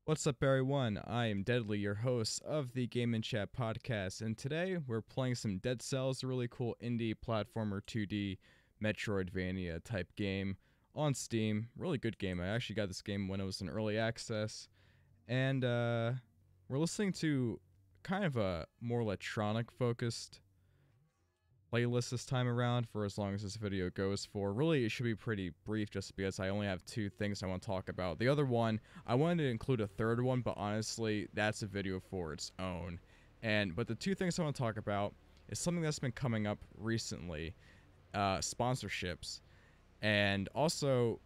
What's up, everyone? I am Deadly, your host of the Game and Chat podcast, and today we're playing some Dead Cells, a really cool indie platformer 2D Metroidvania type game on Steam. Really good game. I actually got this game when it was in early access, and we're listening to kind of a more electronic focused playlist this time around for as long as this video goes for. Really, it should be pretty brief just because I only have two things I want to talk about. The other one, I wanted to include a third one, but honestly, that's a video for its own. But the two things I want to talk about is something that's been coming up recently, sponsorships, and also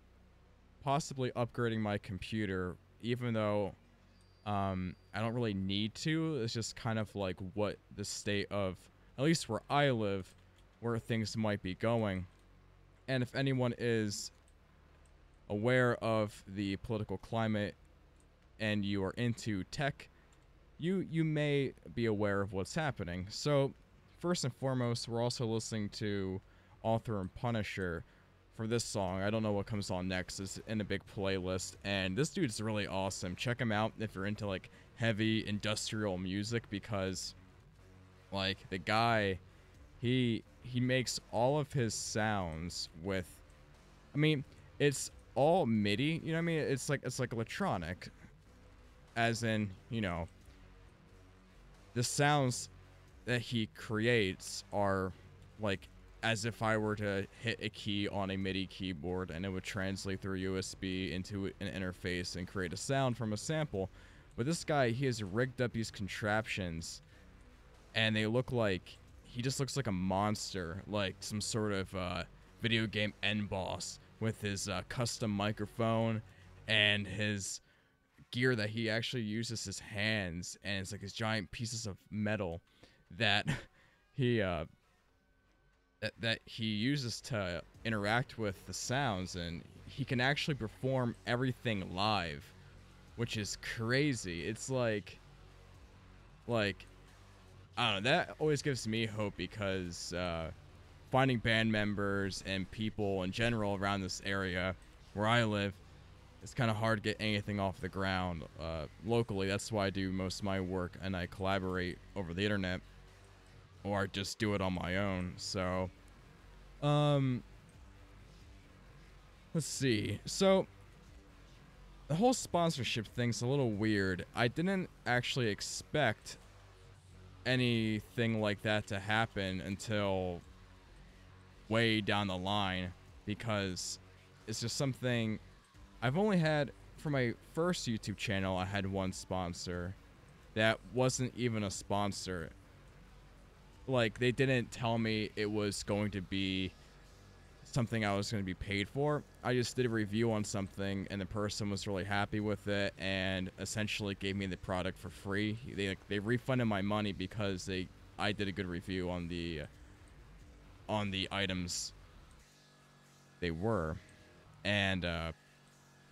possibly upgrading my computer, even though I don't really need to. It's just kind of like what the state of, at least where I live, where things might be going. And if anyone is aware of the political climate and you are into tech, you may be aware of what's happening. So, first and foremost, we're also listening to Author and Punisher for this song. I don't know what comes on next. It's in a big playlist, and this dude's really awesome. Check him out if you're into like heavy industrial music, because like the guy, he makes all of his sounds with, I mean, it's all MIDI, you know what I mean? It's like electronic, as in, you know, the sounds that he creates are like as if I were to hit a key on a MIDI keyboard and it would translate through USB into an interface and create a sound from a sample. But this guy, he has rigged up these contraptions, and they look like, he just looks like a monster, like some sort of video game end boss with his custom microphone and his gear that he actually uses his hands, and it's like his giant pieces of metal that he that he uses to interact with the sounds, and he can actually perform everything live, which is crazy. It's like I don't know, that always gives me hope, because finding band members and people in general around this area where I live, it's kind of hard to get anything off the ground locally. That's why I do most of my work, and I collaborate over the internet, or I just do it on my own. So, let's see. So, the whole sponsorship thing's a little weird. I didn't actually expect anything like that to happen until way down the line, because it's just something I've only had for my first YouTube channel. I had one sponsor that wasn't even a sponsor. Like, they didn't tell me it was going to be something I was going to be paid for. I just did a review on something, and the person was really happy with it and essentially gave me the product for free. They refunded my money because I did a good review on the items they were. And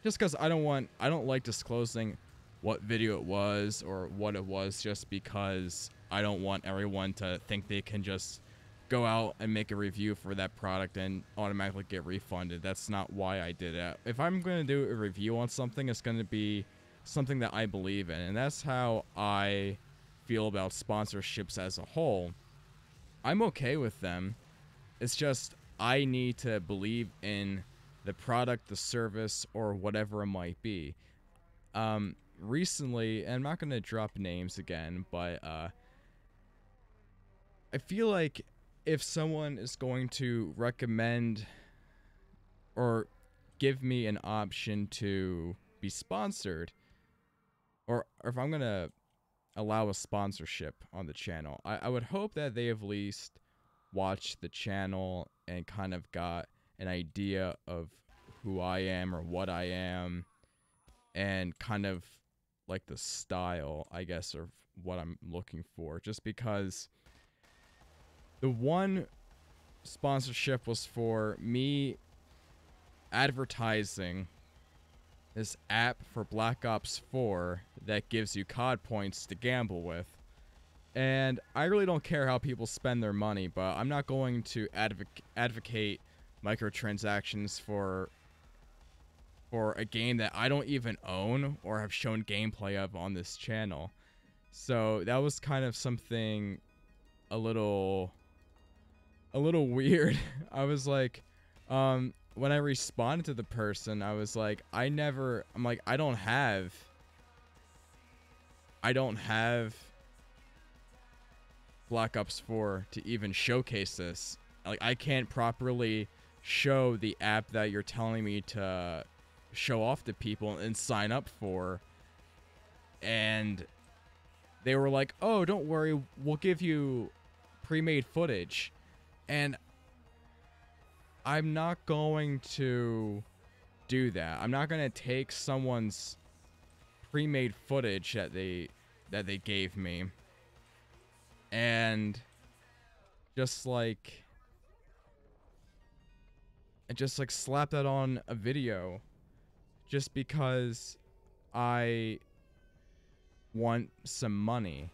just because I don't like disclosing what video it was or what it was, just because I don't want everyone to think they can just go out and make a review for that product and automatically get refunded. That's not why I did it. If I'm going to do a review on something, it's going to be something that I believe in, and that's how I feel about sponsorships as a whole. I'm okay with them. It's just I need to believe in the product, the service, or whatever it might be. Recently, and I'm not going to drop names again, but I feel like if someone is going to recommend or give me an option to be sponsored, or if I'm going to allow a sponsorship on the channel, I would hope that they at least watched the channel and kind of got an idea of who I am or what I am, and kind of like the style, I guess, of what I'm looking for. Just because the one sponsorship was for me advertising this app for Black Ops 4 that gives you COD points to gamble with. And I really don't care how people spend their money, but I'm not going to advocate microtransactions for for a game that I don't even own or have shown gameplay of on this channel. So that was kind of something a little weird. I was like, when I responded to the person, I was like, I'm like, I don't have Black Ops 4 to even showcase this. Like, I can't properly show the app that you're telling me to show off to people and sign up for. And they were like, oh, don't worry, we'll give you pre-made footage. And I'm not going to do that. I'm not going to take someone's pre-made footage that they gave me and just like slap that on a video just because I want some money.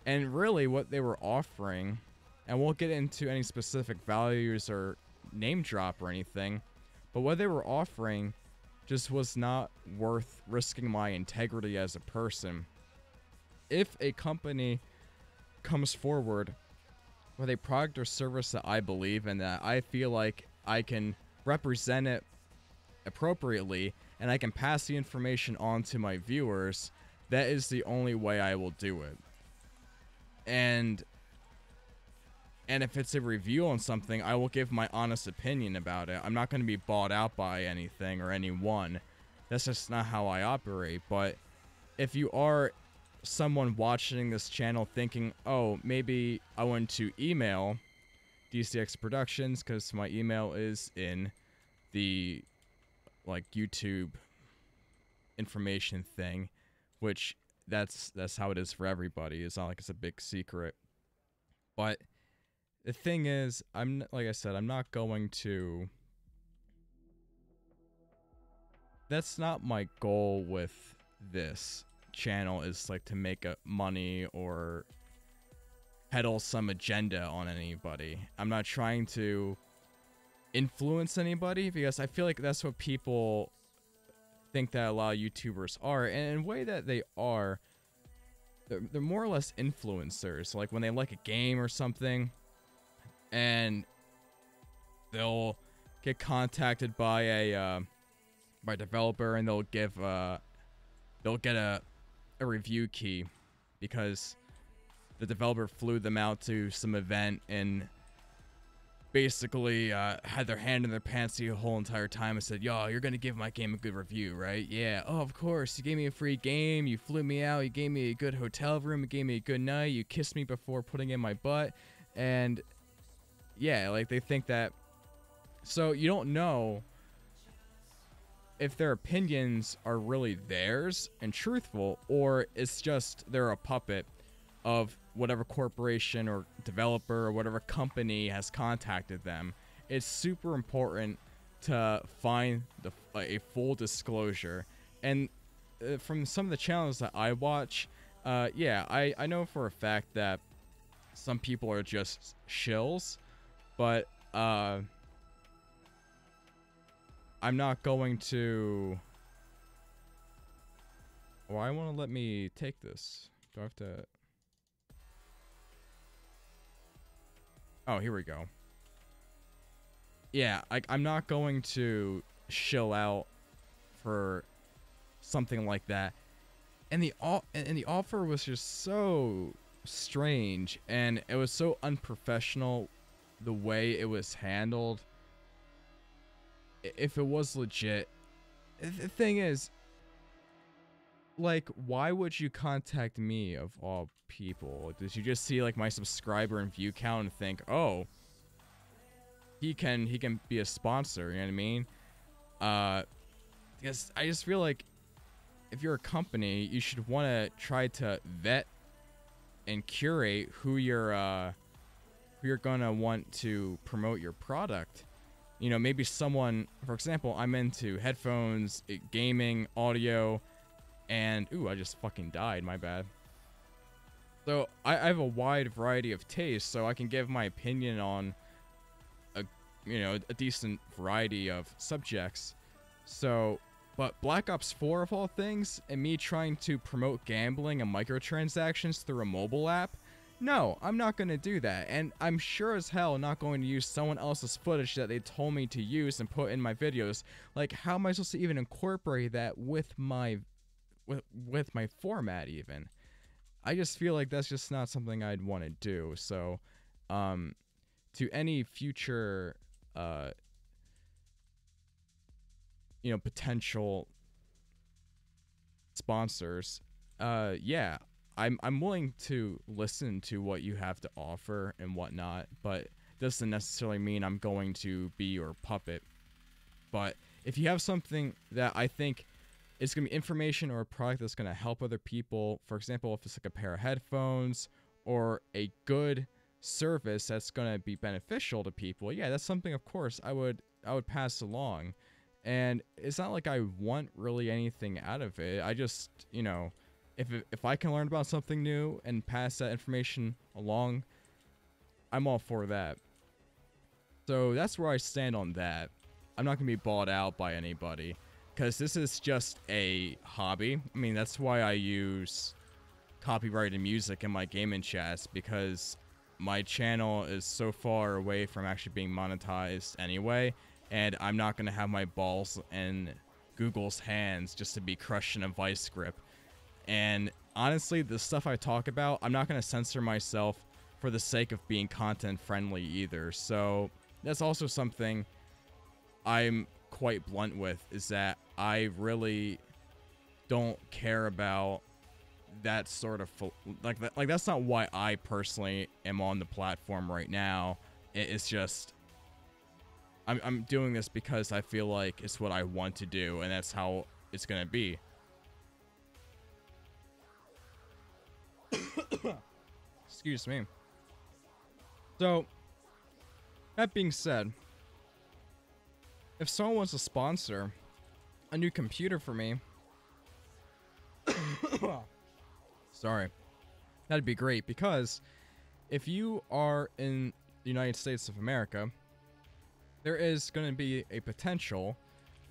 And really what they were offering, and we'll get into any specific values or name drop or anything, but what they were offering just was not worth risking my integrity as a person. If a company comes forward with a product or service that I believe in, that I feel like I can represent it appropriately and I can pass the information on to my viewers, that is the only way I will do it. And if it's a review on something, I will give my honest opinion about it. I'm not going to be bought out by anything or anyone. That's just not how I operate. But if you are someone watching this channel thinking, oh, maybe I want to email DCX Productions because my email is in the like YouTube information thing, which that's how it is for everybody. It's not like it's a big secret. But the thing is, like I said, I'm not going to. That's not my goal with this channel, is like to make money or peddle some agenda on anybody. I'm not trying to influence anybody, because I feel like that's what people think that a lot of YouTubers are, and in a way that they are, they're more or less influencers. Like when they like a game or something, and they'll get contacted by a developer, and they'll get a review key because the developer flew them out to some event and basically had their hand in their pants the whole entire time and said, yo, you're gonna give my game a good review, right? Yeah. Oh, of course. You gave me a free game, you flew me out, you gave me a good hotel room, you gave me a good night, you kissed me before putting in my butt. And yeah, like they think that. So you don't know if their opinions are really theirs and truthful, or it's just they're a puppet of whatever corporation or developer or whatever company has contacted them. It's super important to find a full disclosure. And from some of the channels that I watch, yeah, I know for a fact that some people are just shills, but I'm not going to. Why won't it let me take this? Do I have to? Oh, here we go. Yeah, I'm not going to shill out for something like that. And the offer was just so strange, and it was so unprofessional the way it was handled. If it was legit, the thing is, like, why would you contact me of all people? Did you just see like my subscriber and view count and think, oh, he can be a sponsor? You know what I mean? Because I just feel like if you're a company, you should want to try to vet and curate who you're gonna want to promote your product. You know, maybe someone, for example, I'm into headphones, gaming, audio, and ooh, I just fucking died, my bad. So I have a wide variety of tastes, so I can give my opinion on a decent variety of subjects. So, But Black Ops 4 of all things, and me trying to promote gambling and microtransactions through a mobile app, no, I'm not going to do that. And I'm sure as hell not going to use someone else's footage that they told me to use and put in my videos. Like, how am I supposed to even incorporate that with my format even? I just feel like that's just not something I'd want to do. So, to any future, potential sponsors, yeah, I'm willing to listen to what you have to offer and whatnot, but doesn't necessarily mean I'm going to be your puppet. But if you have something that I think is going to be information or a product that's going to help other people, for example, if it's like a pair of headphones or a good service that's going to be beneficial to people, yeah, that's something, of course, I would pass along. And it's not like I want really anything out of it. I just, if I can learn about something new and pass that information along, I'm all for that. So that's where I stand on that. I'm not going to be bought out by anybody, because this is just a hobby. I mean, that's why I use copyrighted music in my gaming chats, because my channel is so far away from actually being monetized anyway, and I'm not going to have my balls in Google's hands just to be crushed in a vice grip. And honestly, the stuff I talk about, I'm not going to censor myself for the sake of being content friendly either. So that's also something I'm quite blunt with, is that I really don't care about that sort of like that's not why I personally am on the platform right now. It's just I'm doing this because I feel like it's what I want to do, and that's how it's gonna be. Excuse me. So, that being said, if someone wants to sponsor a new computer for me, sorry, that'd be great, because if you are in the United States of America, there is going to be a potential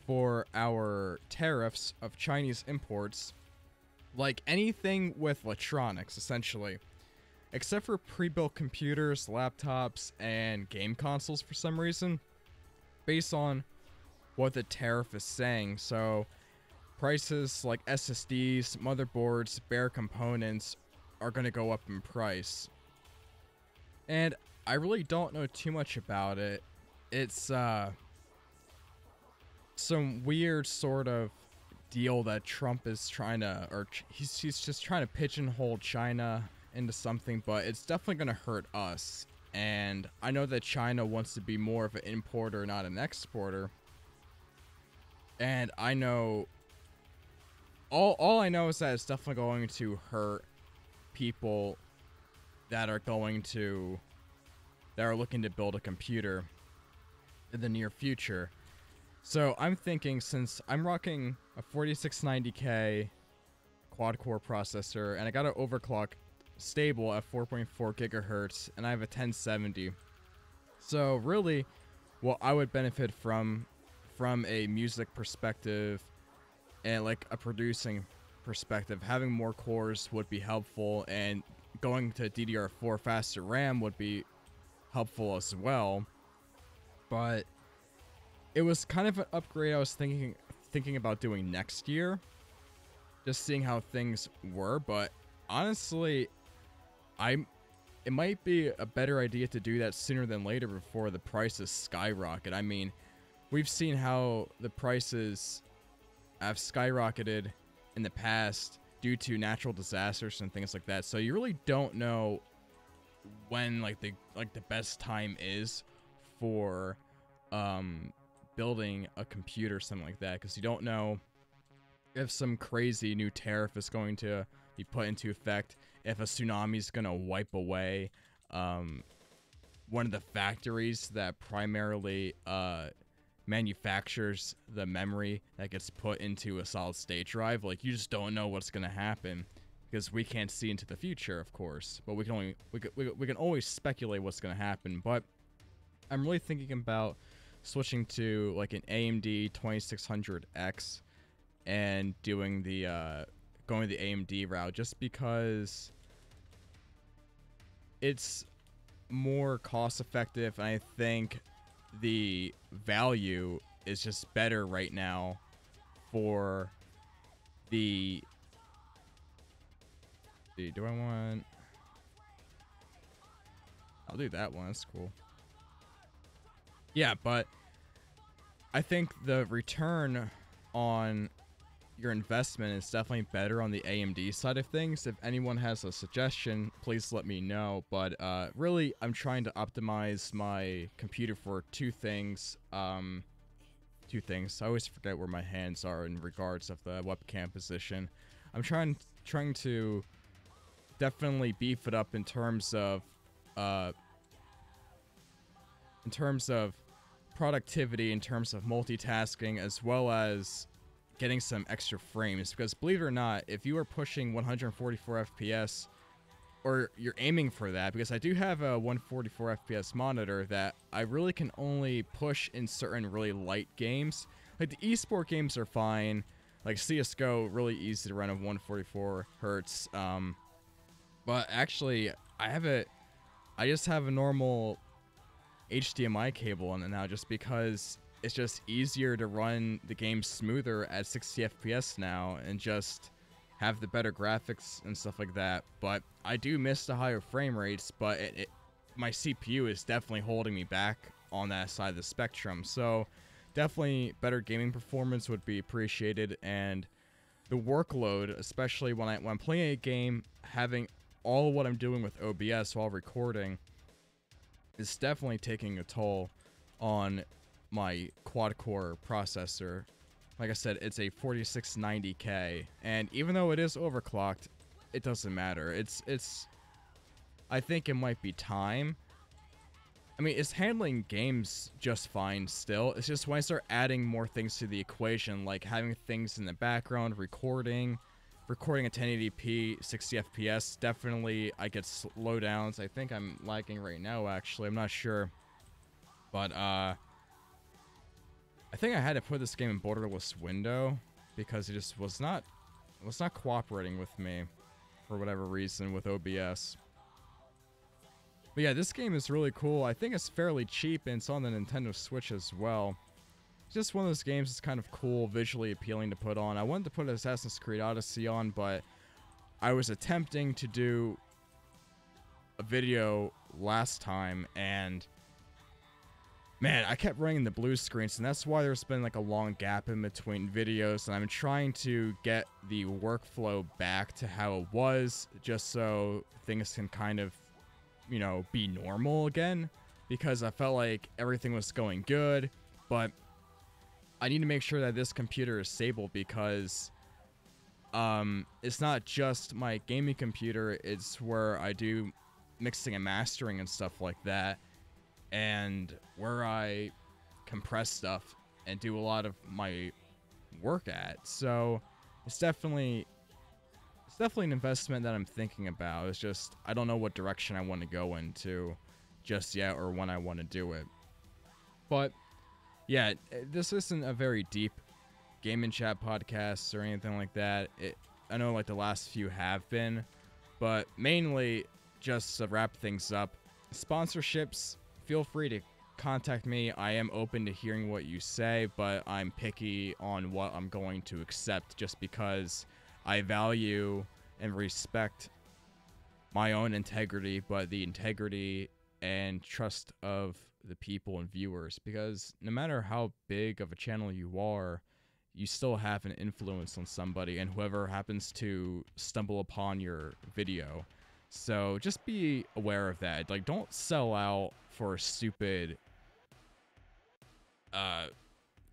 for our tariffs of Chinese imports, like anything with electronics, essentially, except for pre-built computers, laptops, and game consoles for some reason, based on what the tariff is saying. So prices like SSDs, motherboards, bare components are going to go up in price. And I really don't know too much about it. It's some weird sort of deal that Trump is trying to, or he's just trying to pigeonhole China into something, but it's definitely going to hurt us. And I know that China wants to be more of an importer, not an exporter. And I know, all I know is that it's definitely going to hurt people that are looking to build a computer in the near future. So I'm thinking, since I'm rocking a 4690K quad-core processor, and I got an overclock stable at 4.4 gigahertz, and I have a 1070. So really, what I would benefit from a music perspective and like a producing perspective, having more cores would be helpful, and going to DDR4 faster RAM would be helpful as well. But it was kind of an upgrade I was thinking about doing next year, just seeing how things were. But honestly, it might be a better idea to do that sooner than later, before the prices skyrocket. I mean, we've seen how the prices have skyrocketed in the past due to natural disasters and things like that. So you really don't know when the best time is for building a computer or something like that, because you don't know if some crazy new tariff is going to be put into effect, if a tsunami is going to wipe away one of the factories that primarily manufactures the memory that gets put into a solid state drive. Like, you just don't know what's going to happen, because we can't see into the future, of course, but we can always speculate what's going to happen. But I'm really thinking about switching to like an AMD 2600X, and doing the going the AMD route, just because it's more cost effective, and I think the value is just better right now for the... Do I want... I'll do that one. That's cool. Yeah, but I think the return on your investment is definitely better on the AMD side of things. If anyone has a suggestion, please let me know. But really, I'm trying to optimize my computer for two things. Two things. I always forget where my hands are in regards of the webcam position. I'm trying to definitely beef it up in terms of productivity, in terms of multitasking, as well as getting some extra frames. Because believe it or not, if you are pushing 144 FPS, or you're aiming for that, because I do have a 144 FPS monitor that I really can only push in certain really light games. Like the esport games are fine, like CSGO, really easy to run at 144 hertz. But actually, I just have a normal HDMI cable on it now, just because it's just easier to run the game smoother at 60 FPS now, and just have the better graphics and stuff like that. But I do miss the higher frame rates, but my CPU is definitely holding me back on that side of the spectrum. So definitely better gaming performance would be appreciated, and the workload, especially when I'm playing a game, having all of what I'm doing with OBS while recording, is definitely taking a toll on my quad-core processor. Like I said, it's a 4690K, and even though it is overclocked, it doesn't matter. I think it might be time. I mean, it's handling games just fine still. It's just when I start adding more things to the equation, like having things in the background, recording at 1080p, 60 FPS, definitely I get slowdowns. I think I'm lagging right now, actually. I'm not sure. But, I think I had to put this game in borderless window because it just was not cooperating with me for whatever reason with OBS. But yeah, this game is really cool. I think it's fairly cheap, and it's on the Nintendo Switch as well. It's just one of those games that's kind of cool, visually appealing to put on. I wanted to put Assassin's Creed Odyssey on, but I was attempting to do a video last time, and man, I kept running the blue screens, and that's why there's been like a long gap in between videos, and I'm trying to get the workflow back to how it was, just so things can kind of, you know, be normal again, because I felt like everything was going good, but I need to make sure that this computer is stable, because it's not just my gaming computer, it's where I do mixing and mastering and stuff like that, and where I compress stuff and do a lot of my work at. So it's definitely an investment that I'm thinking about. It's just I don't know what direction I want to go into just yet, or when I want to do it. But yeah, this isn't a very deep Game and Chat podcast or anything like that. I know like the last few have been, but mainly just to wrap things up, sponsorships, feel free to contact me. I am open to hearing what you say, but I'm picky on what I'm going to accept, just because I value and respect my own integrity, but the integrity and trust of the people and viewers, because no matter how big of a channel you are, you still have an influence on somebody, and whoever happens to stumble upon your video. So just be aware of that. Like, don't sell out for a stupid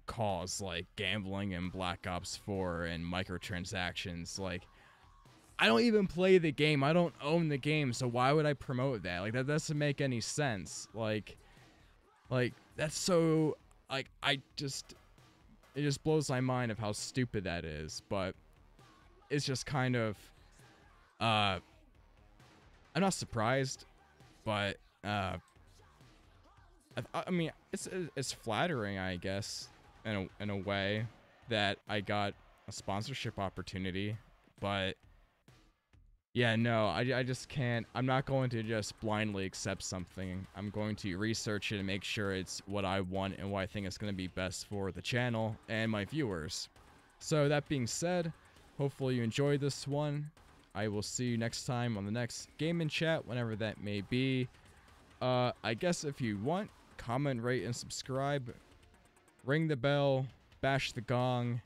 cause like gambling and Black Ops 4 and microtransactions. Like, I don't even play the game. I don't own the game, so why would I promote that? Like, that doesn't make any sense. Like that's so, like, it just blows my mind of how stupid that is. But it's just kind of, I'm not surprised, but I mean, it's flattering, I guess, in a way, that I got a sponsorship opportunity, but yeah, no, I just can't. I'm not going to just blindly accept something. I'm going to research it and make sure it's what I want and what I think is going to be best for the channel and my viewers. So that being said, hopefully you enjoyed this one. I will see you next time on the next Game and Chat, whenever that may be. I guess if you want, comment, rate, and subscribe. Ring the bell, bash the gong,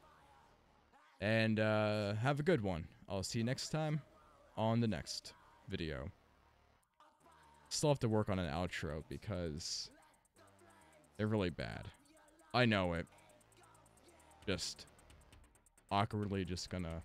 and have a good one. I'll see you next time on the next video. Still have to work on an outro because they're really bad. I know it. Just awkwardly just gonna